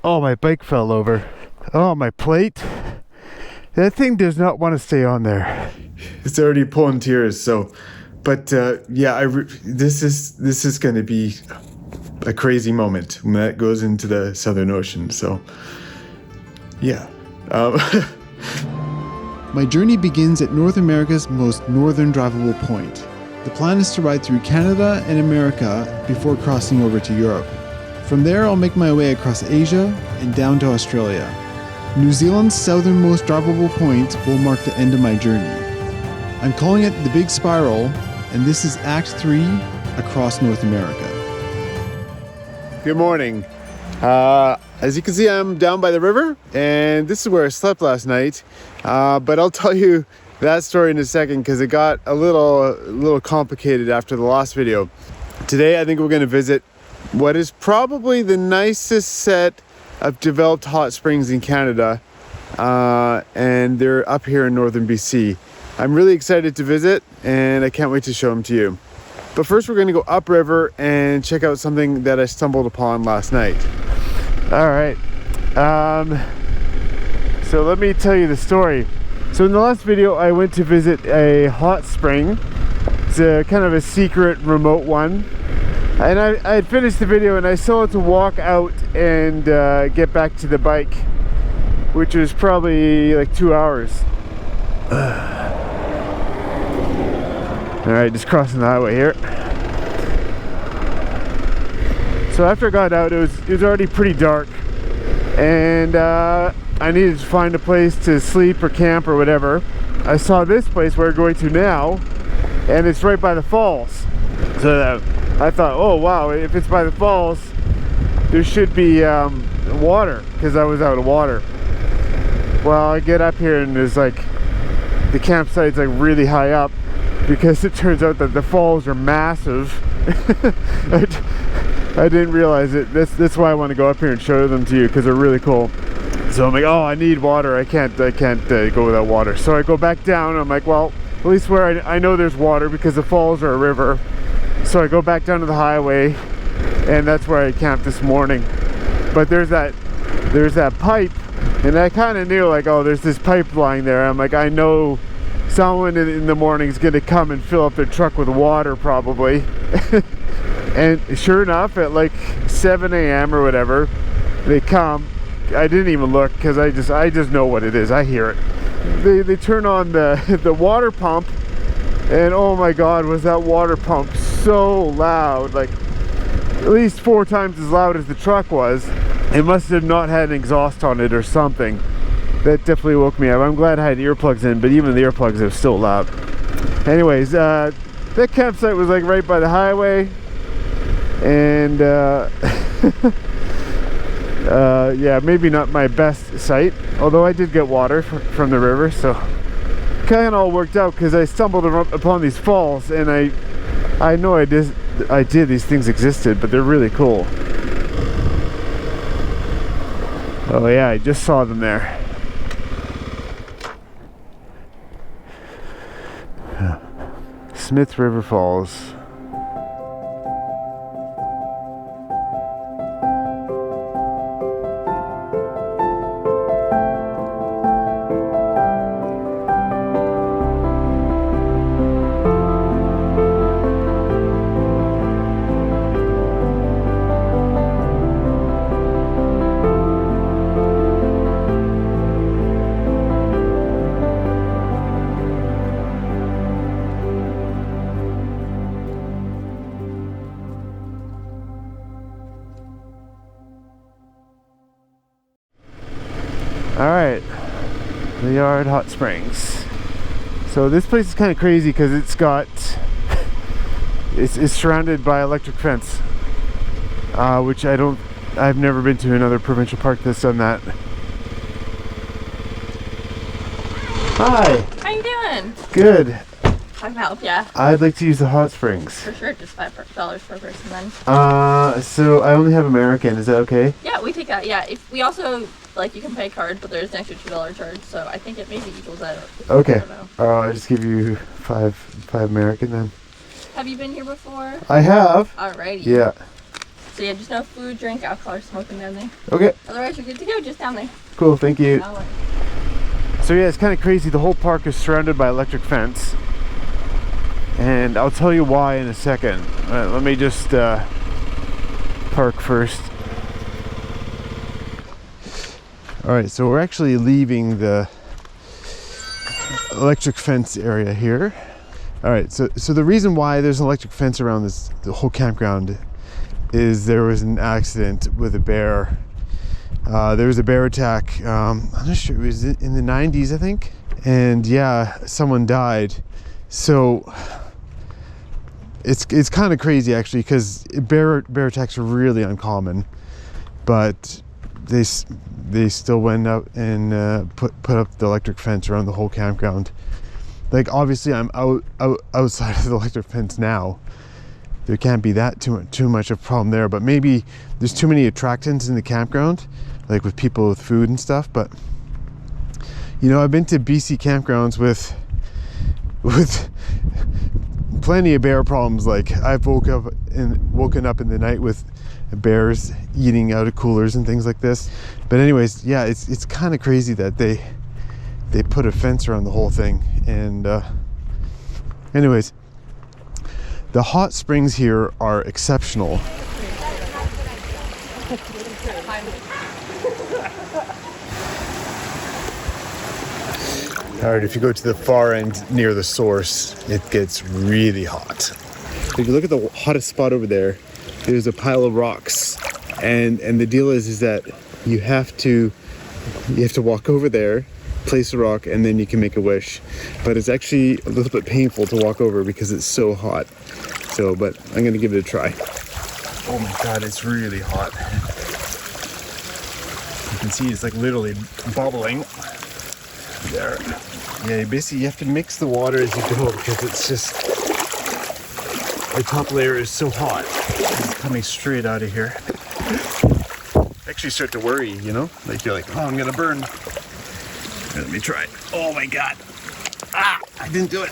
Oh, my bike fell over. Oh, my plate. That thing does not want to stay on there. It's already pulling tears. So, but yeah, this is going to be a crazy moment when that goes into the Southern Ocean. So, yeah. My journey begins at North America's most northern drivable point. The plan is to ride through Canada and America before crossing over to Europe. From there, I'll make my way across Asia and down to Australia. New Zealand's southernmost drivable point will mark the end of my journey. I'm calling it the Big Spiral, and this is Act 3 across North America. Good morning. As you can see, I'm down by the river, and this is where I slept last night. But I'll tell you that story in a second because it got a little complicated after the last video. Today, I think we're going to visit what is probably the nicest set of developed hot springs in Canada, and they're up here in northern BC. I'm really excited to visit, and I can't wait to show them to you. But first, we're going to go upriver and check out something that I stumbled upon last night. All right, so let me tell you the story. So in the last video, I went to visit a hot spring. It's a kind of a secret, remote one. And I had finished the video and I still had to walk out and get back to the bike, which was probably like 2 hours. All right, just crossing the highway here. So after I got out, it was already pretty dark, and I needed to find a place to sleep or camp or whatever. I saw this place where we're going to now, and it's right by the falls. So I thought, oh wow, if it's by the falls, there should be water, because I was out of water. Well, I get up here and there's like, the campsite's like really high up, because it turns out that the falls are massive. I didn't realize it. That's why I want to go up here and show them to you, because they're really cool. So I'm like, oh, I need water. I can't go without water. So I go back down. I'm like, well, at least where I know there's water, because the falls are a river. So I go back down to the highway, and that's where I camped this morning. But there's that pipe, and I kind of knew, like, oh, there's this pipe lying there. I'm like, I know someone in the morning is going to come and fill up their truck with water probably. And sure enough, at like 7 a.m. or whatever, they come. I didn't even look, because I just know what it is. I hear it. They turn on the water pump, and oh my god, was that water pump so loud, like at least 4 times as loud as the truck was. It must have not had an exhaust on it or something. That definitely woke me up. I'm glad I had earplugs in, but even the earplugs are still loud. Anyways, that campsite was like right by the highway, and yeah, maybe not my best site, although I did get water from the river, so kind of all worked out, because I stumbled upon these falls, and I know I did these things existed, but they're really cool. Oh yeah, I just saw them there. Smith River Falls. Alright, the Yard Hot Springs. So this place is kind of crazy because it's got it's surrounded by electric fence, which I've never been to another provincial park that's done that. Hi. How you doing? Good. I can help, yeah. I'd like to use the hot springs. For sure, just $5 per person then. So I only have American, is that okay? Yeah, we take that, yeah. If we also, like, you can pay card, but there's an extra $2 charge, so I think it maybe equals out. Okay. I don't know. I'll just give you five American then. Have you been here before? I have. Alrighty. Yeah. So yeah, just no food, drink, alcohol, or smoking down there. Okay, Otherwise, you're good to go. Just down there. cool, thank you. Now what? So yeah, it's kind of crazy. The whole park is surrounded by electric fence. And I'll tell you why in a second. Let me just park first. Alright, so we're actually leaving the electric fence area here. Alright, so the reason why there's an electric fence around the whole campground is there was an accident with a bear. There was a bear attack, I'm not sure, it was in the 90s, I think. And yeah, someone died. So it's kind of crazy actually, because bear attacks are really uncommon, but they still went out and put up the electric fence around the whole campground. Like obviously I'm outside of the electric fence now. There can't be that too much of a problem there, but maybe there's too many attractants in the campground, like with people with food and stuff. But you know, I've been to BC campgrounds with plenty of bear problems. Like I've woken up in the night with bears eating out of coolers and things like this. But anyways, yeah, it's kind of crazy that they put a fence around the whole thing. And anyways, the hot springs here are exceptional. Alright, if you go to the far end near the source, it gets really hot. If you look at the hottest spot over there, there's a pile of rocks. And the deal is that you have to walk over there, place a rock, and then you can make a wish. But it's actually a little bit painful to walk over because it's so hot. So, but I'm gonna give it a try. Oh my god, it's really hot. You can see it's like literally bubbling. There. Yeah, basically you have to mix the water as you go because it's just, the top layer is so hot. It's coming straight out of here. Actually start to worry, you know? Like you're like, oh, I'm gonna burn. Here, let me try. Oh my god. Ah, I didn't do it.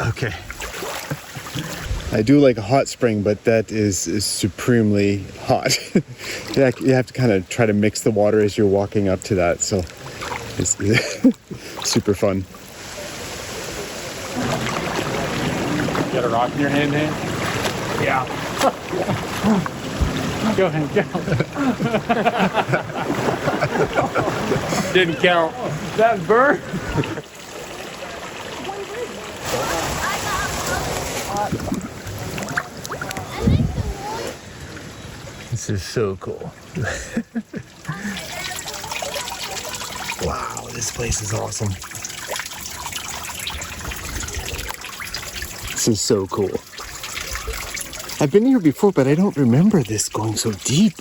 Okay. I do like a hot spring, but that is supremely hot. Yeah, you have to kind of try to mix the water as you're walking up to that, so it's super fun. Got a rock in your hand, man? Yeah. Go ahead, go. Didn't count. That bird. This is so cool. Wow, this place is awesome. This is so cool. I've been here before, but I don't remember this going so deep.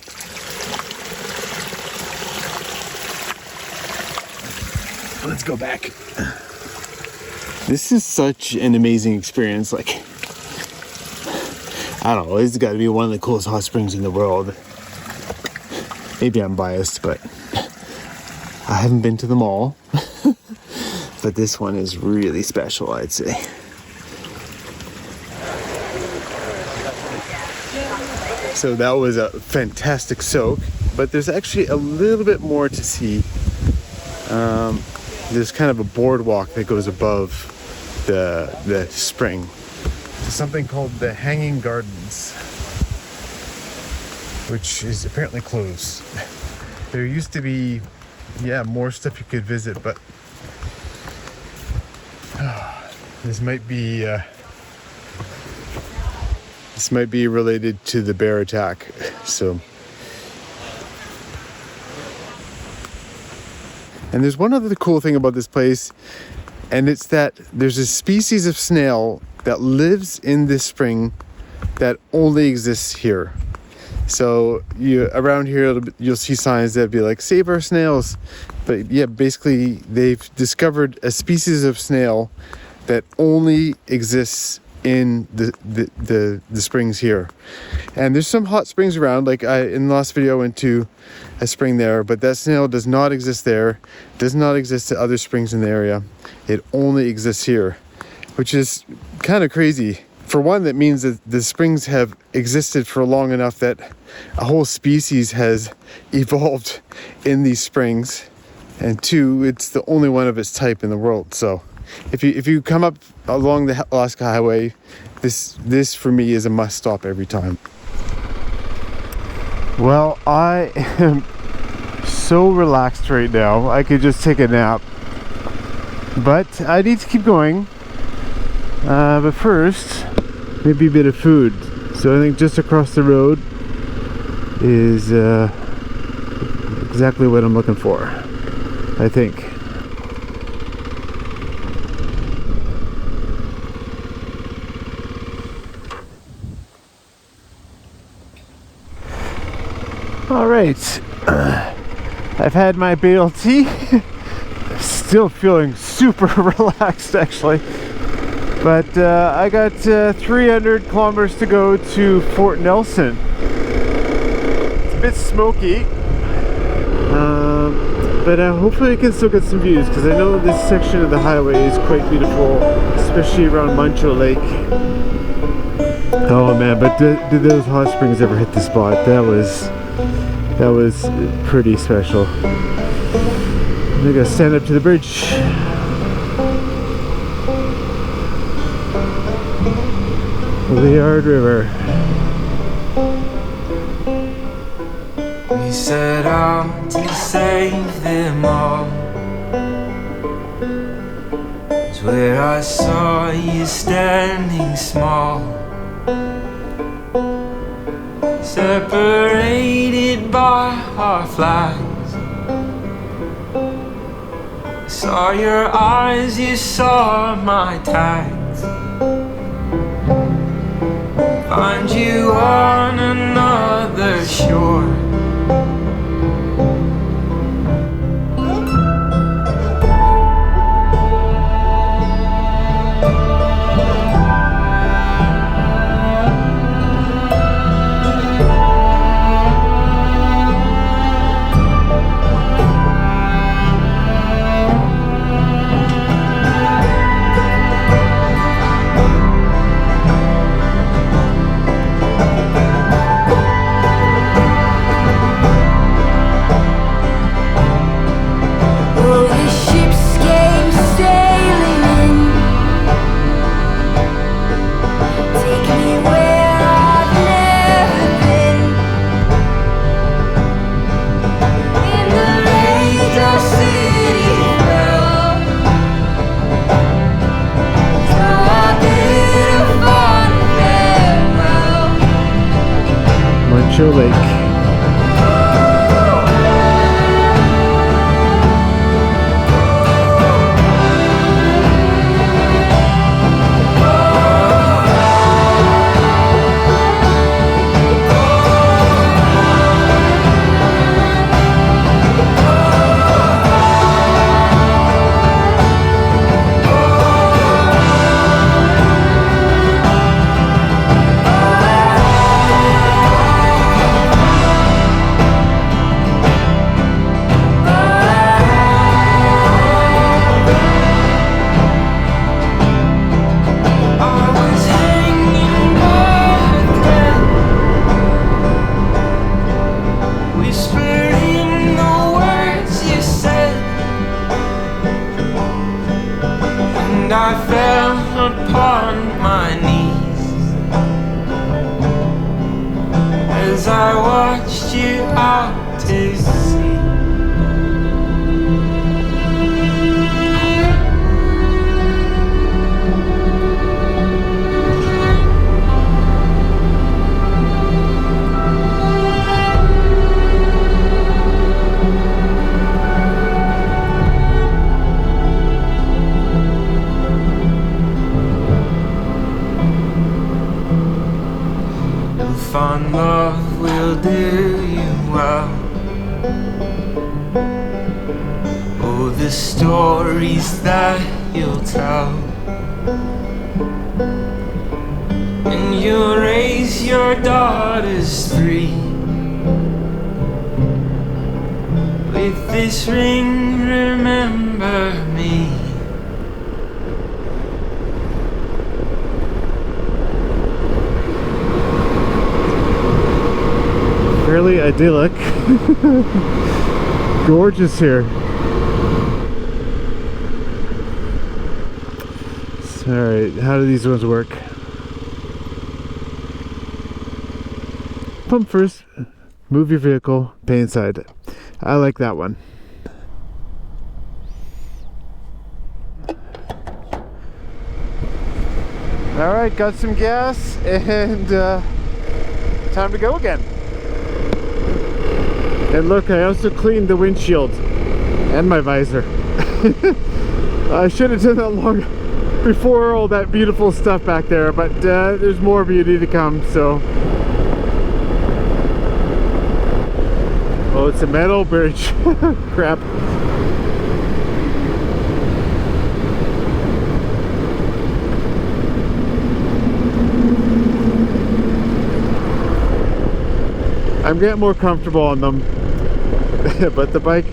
Let's go back. This is such an amazing experience. Like, I don't know, it's got to be one of the coolest hot springs in the world. Maybe I'm biased, but I haven't been to them all. But this one is really special, I'd say. So that was a fantastic soak, but there's actually a little bit more to see. There's kind of a boardwalk that goes above the spring. Something called the Hanging Gardens, which is apparently closed. There used to be, yeah, more stuff you could visit, but this might be related to the bear attack. So, and there's one other cool thing about this place, and it's that there's a species of snail that lives in this spring that only exists here. So around here you'll see signs that be like, save our snails. But yeah, basically they've discovered a species of snail that only exists in the springs here. And there's some hot springs around. Like in the last video I went to a spring there, but that snail does not exist there. Does not exist at other springs in the area. It only exists here, which is kind of crazy. For one, that means that the springs have existed for long enough that a whole species has evolved in these springs. And two, it's the only one of its type in the world. So if you come up along the Alaska Highway, this for me is a must stop every time. Well, I am so relaxed right now. I could just take a nap. But I need to keep going. But first, maybe a bit of food. So I think just across the road is exactly what I'm looking for, I think. All right, I've had my BLT. Still feeling super relaxed actually. But I got 300 kilometers to go to Fort Nelson. It's a bit smoky, but hopefully I can still get some views, because I know this section of the highway is quite beautiful, especially around Moto Lake. Oh man, but did those hot springs ever hit the spot? That was pretty special. I'm gonna stand up to the bridge. The Yard River. We set out to save them all. It's where I saw you standing small, separated by our flags. I saw your eyes, you saw my tags. Find you on another shore. Moto Lake. I fell upon my knees as I watched you out to sea. Fond love will do you well. Oh, the stories that you'll tell. you'll raise your daughters 3 with this ring, remember me. Fairly idyllic. Gorgeous here. Alright, how do these ones work? Pump first, move your vehicle, pay inside. I like that one. Alright, got some gas and time to go again. And look, I also cleaned the windshield and my visor. I should have done that long before all that beautiful stuff back there, but there's more beauty to come, so. Oh, it's a metal bridge. Crap. I'm getting more comfortable on them. But the bike,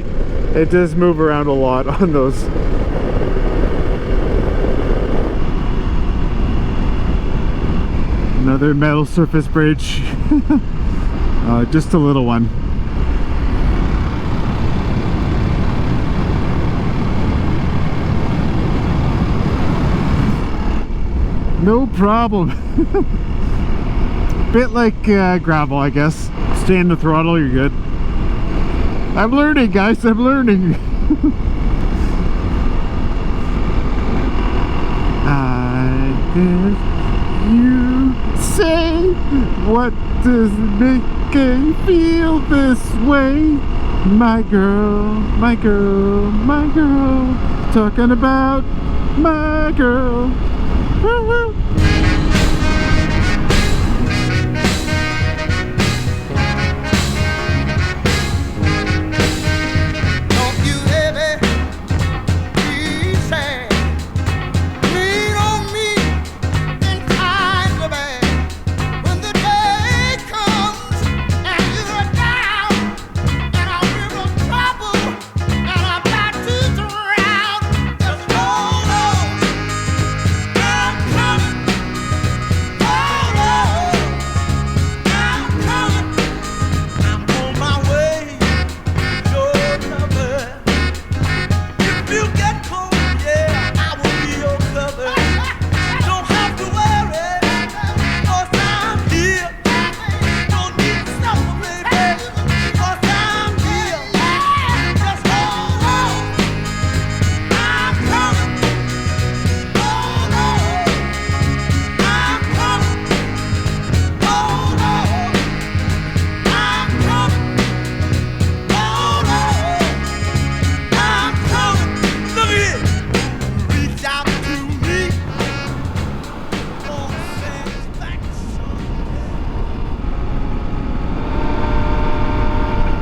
it does move around a lot on those. Another metal surface bridge. Just a little one. No problem. Bit like gravel, I guess. Stay in the throttle, you're good. I'm learning, guys, I'm learning. I hear you say, what does it make you feel this way? My girl, my girl, my girl, talking about my girl. Woo-hoo.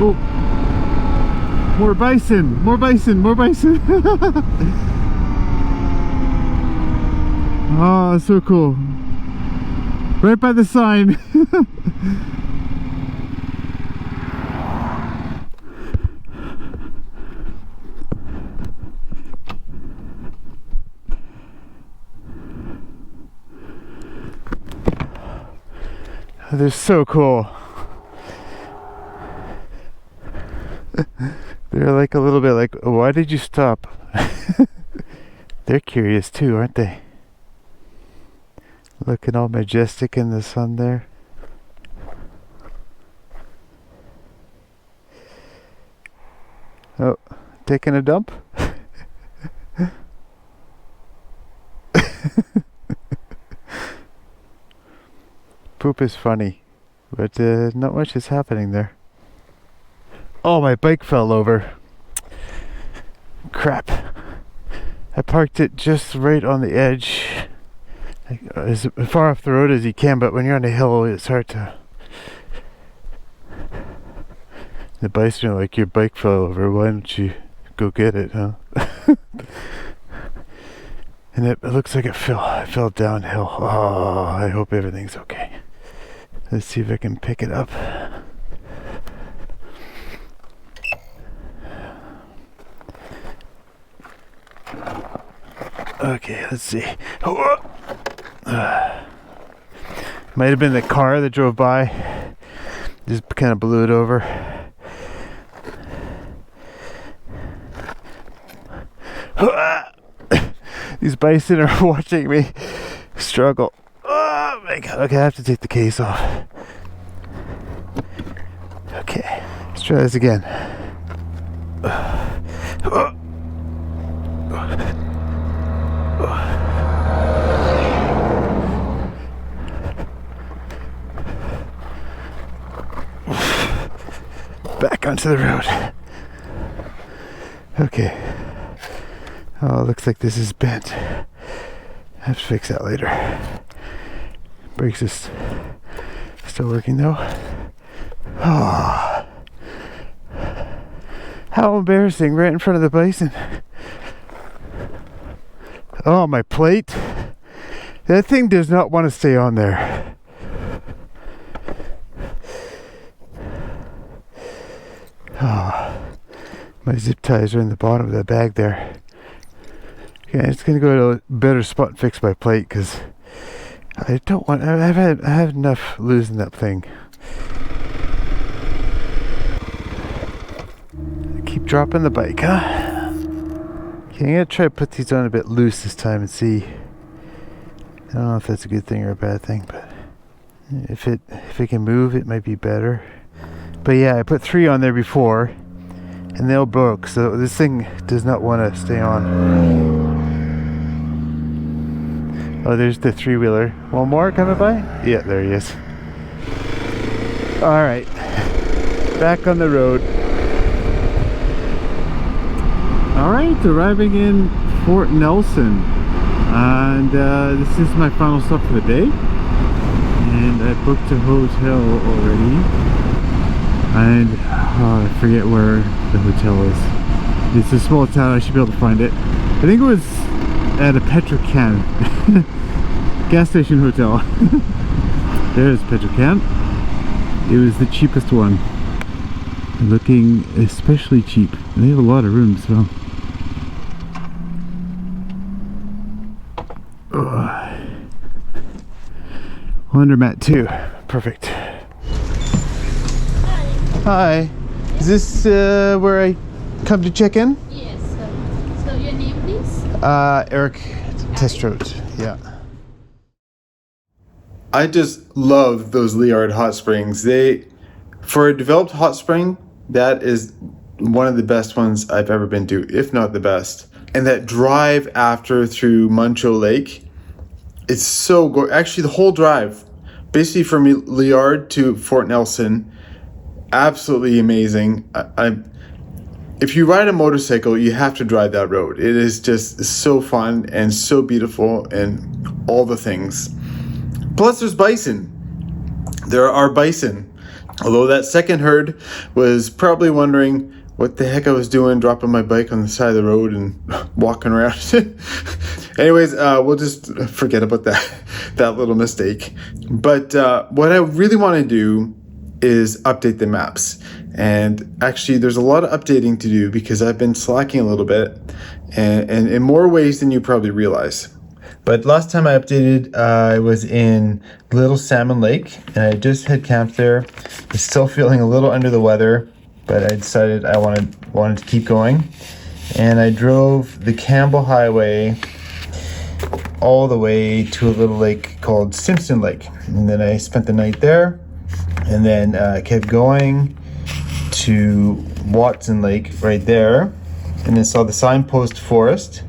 Oh, more bison, more bison, more bison. Oh, so cool. Right by the sign. They're so cool. They're like a little bit like, oh, why did you stop? They're curious too, aren't they? Looking all majestic in the sun there. Oh, taking a dump? Poop is funny, but not much is happening there. Oh, my bike fell over. Crap. I parked it just right on the edge. As far off the road as you can, but when you're on a hill, it's hard to... The bison are like, your bike fell over, why don't you go get it, huh? And it looks like it fell downhill. Oh, I hope everything's okay. Let's see if I can pick it up. Okay, let's see. Might have been the car that drove by. Just kind of blew it over. These bison are watching me struggle. Oh my god. Okay, I have to take the case off. Okay, let's try this again. Back onto the road. Okay. Oh, looks like this is bent. I have to fix that later. Brakes is still working though. Oh. How embarrassing, right in front of the bison. Oh, my plate. That thing does not want to stay on there. Oh, my zip ties are in the bottom of the bag there. Okay, I'm just gonna go to a better spot and fix my plate because I don't want. I have enough losing that thing. Keep dropping the bike, huh? Okay, I'm gonna try to put these on a bit loose this time and see. I don't know if that's a good thing or a bad thing, but if it can move, it might be better. But yeah, I put 3 on there before, and they all broke. So this thing does not want to stay on. Oh, there's the 3-wheeler. One more coming by? Yeah, there he is. Alright. Back on the road. Alright, arriving in Fort Nelson. And this is my final stop for the day. And I booked a hotel already. And I forget where the hotel is. It's a small town, I should be able to find it. I think it was at a Petrocan gas station hotel. There's Petrocan. It was the cheapest one, looking especially cheap. And they have a lot of rooms, so laundromat too. Perfect. Hi. Is this where I come to check in? Yes. So your name, please? Eric Testrote, yeah. I just love those Liard hot springs. For a developed hot spring, that is one of the best ones I've ever been to, if not the best. And that drive after through Muncho Lake, it's so good. Actually, the whole drive, basically from Liard to Fort Nelson, absolutely amazing. If you ride a motorcycle, you have to drive that road. It is just so fun and so beautiful and all the things. Plus there's bison. There are bison. Although that second herd was probably wondering what the heck I was doing, dropping my bike on the side of the road and walking around. Anyways, we'll just forget about that little mistake. But what I really want to do is update the maps. And actually there's a lot of updating to do because I've been slacking a little bit and in more ways than you probably realize. But last time I updated, I was in Little Salmon Lake and I just had camped there. I was still feeling a little under the weather, but I decided I wanted to keep going. And I drove the Campbell Highway all the way to a little lake called Simpson Lake. And then I spent the night there and then kept going to Watson Lake right there. And then saw the signpost forest.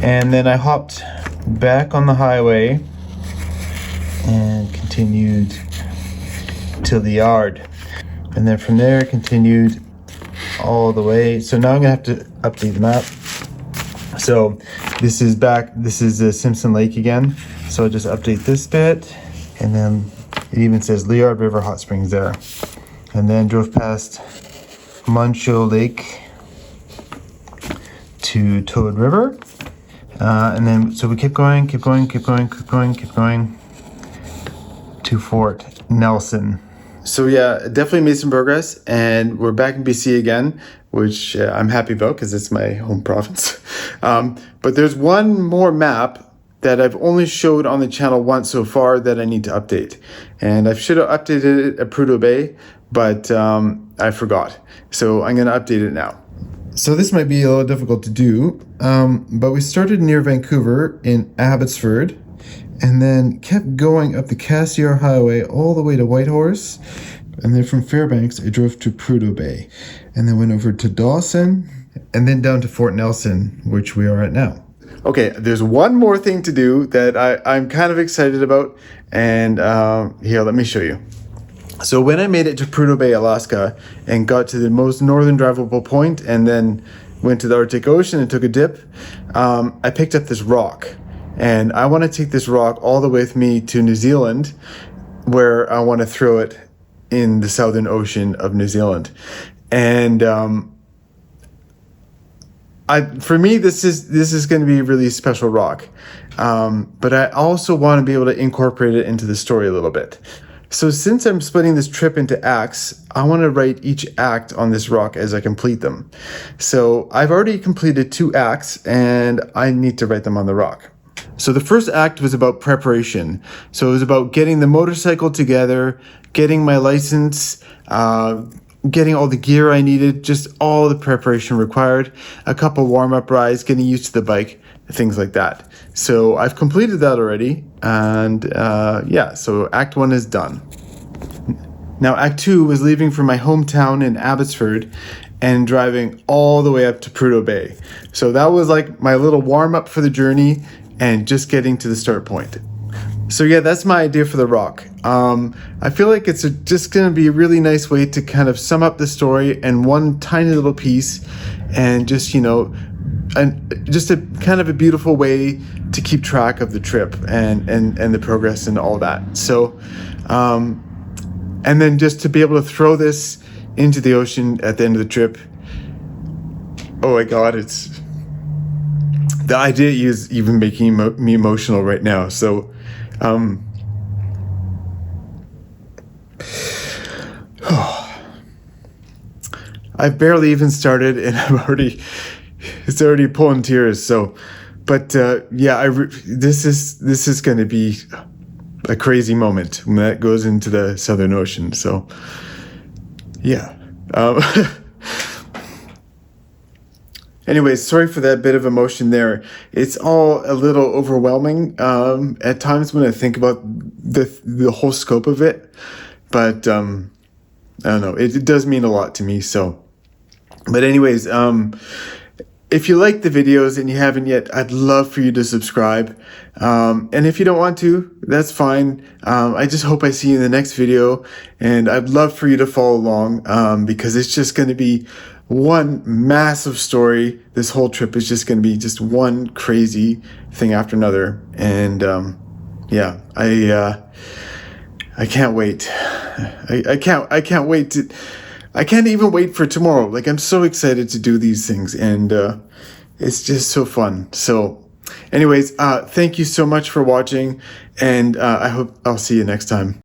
And then I hopped back on the highway and continued to the yard, and then from there continued all the way. So now I'm gonna have to update the map. So this is Simpson Lake again, so I'll just update this bit, and then it even says Liard River Hot Springs there, and then drove past Muncho Lake to Toad River. And then, so we keep going to Fort Nelson. So yeah, definitely made some progress, and we're back in BC again, which I'm happy about because it's my home province. But there's one more map that I've only showed on the channel once so far that I need to update. And I should have updated it at Prudhoe Bay, but I forgot. So I'm gonna update it now. So this might be a little difficult to do, but we started near Vancouver in Abbotsford, and then kept going up the Cassiar Highway all the way to Whitehorse. And then from Fairbanks, I drove to Prudhoe Bay, and then went over to Dawson, and then down to Fort Nelson, which we are at now. Okay, there's one more thing to do that I'm kind of excited about, and here, let me show you. So when I made it to Prudhoe Bay, Alaska, and got to the most northern drivable point, and then went to the Arctic Ocean and took a dip, I picked up this rock. And I want to take this rock all the way with me to New Zealand, where I want to throw it in the Southern Ocean of New Zealand. And for me, this is going to be a really special rock. But I also want to be able to incorporate it into the story a little bit. So since I'm splitting this trip into acts, I want to write each act on this rock as I complete them. So I've already completed 2 acts, and I need to write them on the rock. So the first act was about preparation. So it was about getting the motorcycle together, getting my license, getting all the gear I needed, just all the preparation required, a couple warm-up rides, getting used to the bike, things like that. So I've completed that already, and yeah, so Act 1 is done. Now Act 2 was leaving from my hometown in Abbotsford and driving all the way up to Prudhoe Bay. So that was like my little warm-up for the journey and just getting to the start point. So yeah, that's my idea for the rock. I feel like it's just going to be a really nice way to kind of sum up the story in one tiny little piece, and just, you know, and just a kind of a beautiful way to keep track of the trip and the progress and all that. So, and then just to be able to throw this into the ocean at the end of the trip. Oh my God, the idea is even making me emotional right now. So, I've barely even started, and it's already pulling tears. So, but yeah, this is going to be a crazy moment when that goes into the Southern Ocean. So, yeah. Anyways, sorry for that bit of emotion there. It's all a little overwhelming at times when I think about the whole scope of it. But I don't know. It does mean a lot to me. So, but anyways, if you like the videos and you haven't yet, I'd love for you to subscribe. And if you don't want to, that's fine. I just hope I see you in the next video, and I'd love for you to follow along because it's just going to be one massive story. This whole trip is just going to be just one crazy thing after another. And yeah, I can't wait. I can't wait to. I can't even wait for tomorrow. Like, I'm so excited to do these things, and it's just so fun. So anyways, thank you so much for watching, and I hope I'll see you next time.